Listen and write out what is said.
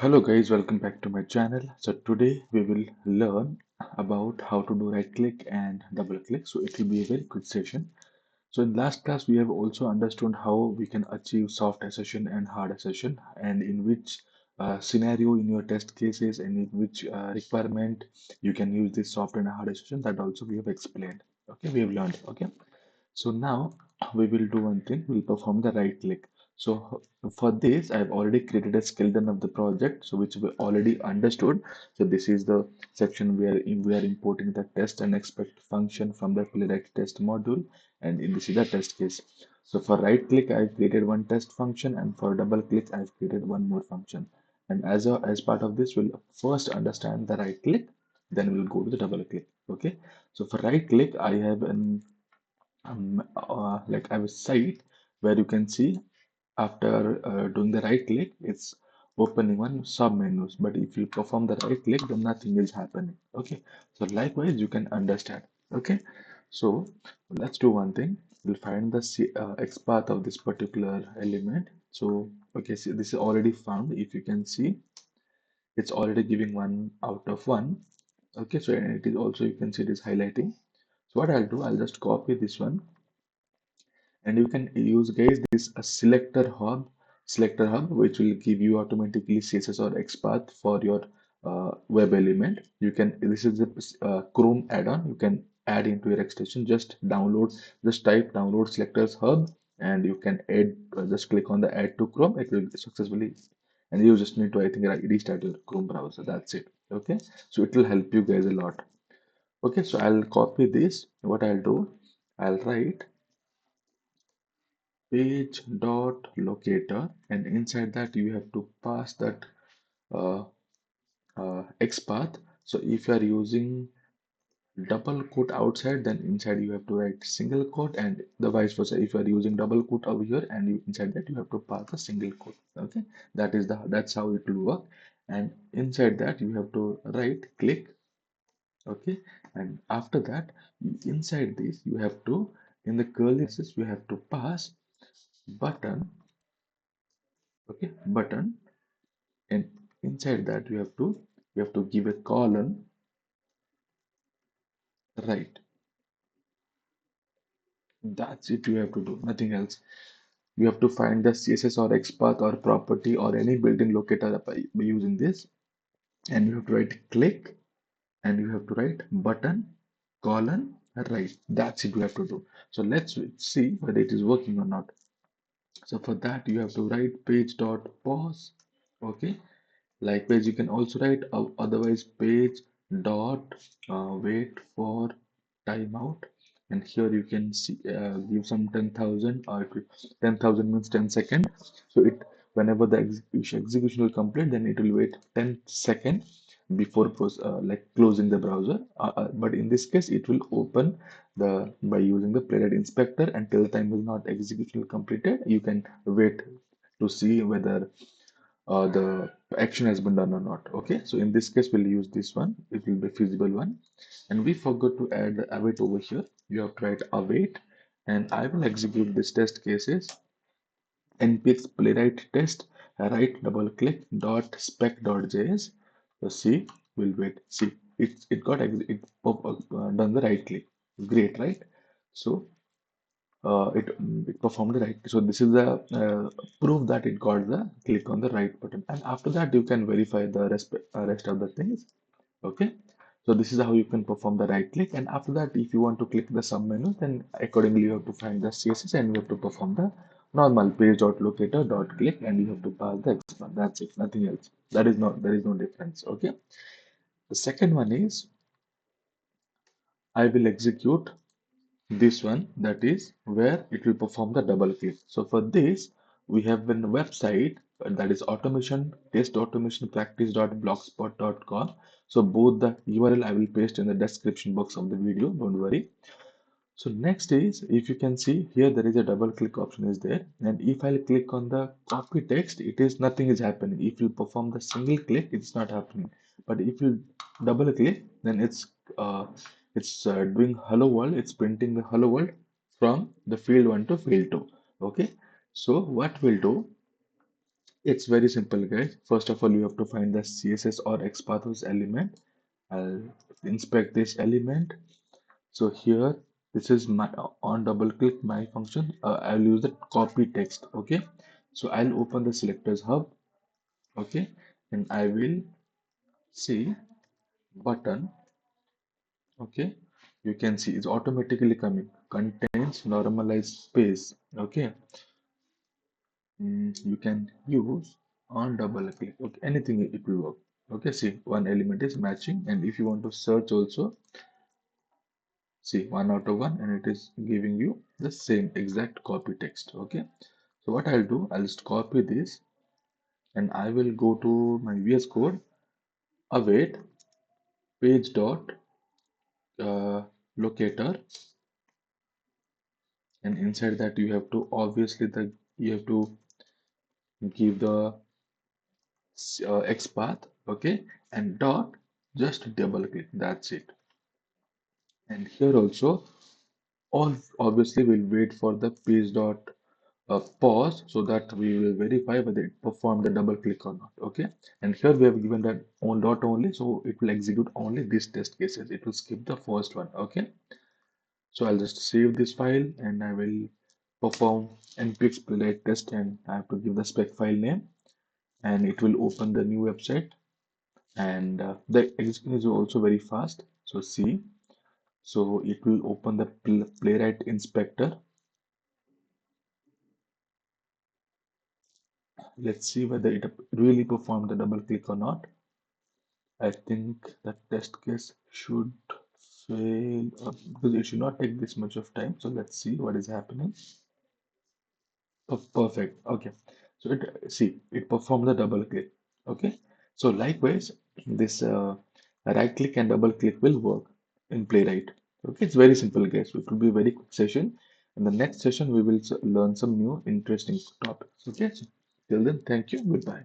Hello guys, welcome back to my channel. So today we will learn about how to do right click and double click. So it will be a very quick session. So in last class we have also understood how we can achieve soft assertion and hard assertion, and in which scenario in your test cases and in which requirement you can use this soft and hard assertion. That also we have explained. Okay, we have learned. Okay. So now we will do one thing, we'll perform the right click. So for this, I've already created a skeleton of the project, so which we already understood. So this is the section where we are importing the test and expect function from the Playwright test module, and this is the test case. So for right click, I've created one test function, and for double click, I've created one more function. And as part of this, we'll first understand the right click, then we'll go to the double click. Okay. So for right click, I have an like I have a site where you can see after doing the right click, it's opening one sub menus. But if you perform the right click, then nothing is happening. Okay, so likewise, you can understand. Okay, so let's do one thing. We'll find the XPath of this particular element. So, okay, see, this is already found. If you can see, it's already giving 1 out of 1. Okay, so and it is also, you can see it is highlighting. So what I'll do, I'll just copy this one, and you can use guys this selector hub which will give you automatically CSS or XPath for your web element. You can, this is a Chrome add-on, you can add into your extension. Just type download selectors hub, and you can add, just click on the add to Chrome. It will successfully, and you just need to, I think, restart your Chrome browser. That's it. Okay, so it will help you guys a lot. Okay, so I'll copy this. What I'll do, I'll write page dot locator, and inside that you have to pass that uh, XPath. So if you are using double quote outside, then inside you have to write single quote, and the vice versa. If you are using double quote over here, and inside that you have to pass a single quote. Okay, that's how it will work. And inside that you have to write click. Okay, and after that, inside this you have to, in the curly braces, you have to pass button. Okay, button, and inside that you have to give a colon, right. That's it. You have to do nothing else. You have to find the CSS or XPath or property or any built-in locator by using this, and you have to write click, and you have to write button colon right. That's it you have to do. So let's see whether it is working or not. So for that you have to write page dot pause. Okay, likewise, you can also write otherwise page dot wait for timeout, and here you can see give some 10,000, or 10,000 means 10 seconds. So it, whenever the execution will complete, then it will wait 10 seconds before like closing the browser. But in this case, it will open the by using the playwright inspector until the time is not execution completed. You can wait to see whether the action has been done or not. Okay, so in this case we'll use this one, it will be feasible one. And we forgot to add the await over here. You have to write await, and I will execute this test cases. npx playwright test, right double click dot spec dot js. So see, we'll wait. See, it got done the right click. Great, right? So it performed the right. So this is the proof that it got the click on the right button. And after that, you can verify the rest of the things. Okay. So this is how you can perform the right click. And after that, if you want to click the sub menu, then accordingly you have to find the CSS, and you have to perform the normal page dot locator dot click, and you have to pass the expand. That's it. Nothing else. There is no difference. Okay. The second one is I will execute this one, that is where it will perform the double click. So for this we have a website that is automation test automation practice.blogspot.com. So both the URL I will paste in the description box of the video, don't worry. So next is, if you can see here, there is a double click option is there, and if I'll click on the copy text, it is nothing is happening. If you perform the single click, it's not happening. But if you double click, then it's doing hello world. It's printing the hello world from the field 1 to field 2. Okay, so what we'll do, It's very simple, guys. First of all, you have to find the CSS or XPath of this element. I'll inspect this element. So here, this is my on double click my function. I'll use the copy text. Okay. So I'll open the selectors hub. Okay. And I will see button. Okay. You can see it's automatically coming. Contains normalized space. Okay. You can use on double click. Okay. Anything it will work. Okay. See, one element is matching. And if you want to search also, see 1 out of 1, and it is giving you the same exact copy text. Okay. So what I'll do, I'll just copy this and I will go to my VS Code, await page dot locator, and inside that you have to obviously you have to give the XPath, okay, and dot just double click. That's it. And here also, all obviously we'll wait for the page dot pause so that we will verify whether it performed the double click or not. Okay, and here we have given that on dot only, so it will execute only these test cases. It will skip the first one. Okay, so I'll just save this file and I will perform npx playwright test, and I have to give the spec file name, and it will open the new website. And the execution is also very fast. So see, so it will open the playwright inspector. Let's see whether it really performed the double click or not. I think the test case should fail because it should not take this much of time. So let's see what is happening. Oh, perfect. Okay. So it see it performed the double click. Okay. So likewise, this right click and double click will work in Playwright. Okay. It's very simple, guys. It will be a very quick session. In the next session, we will learn some new interesting topics. Okay. So till then, thank you. Goodbye.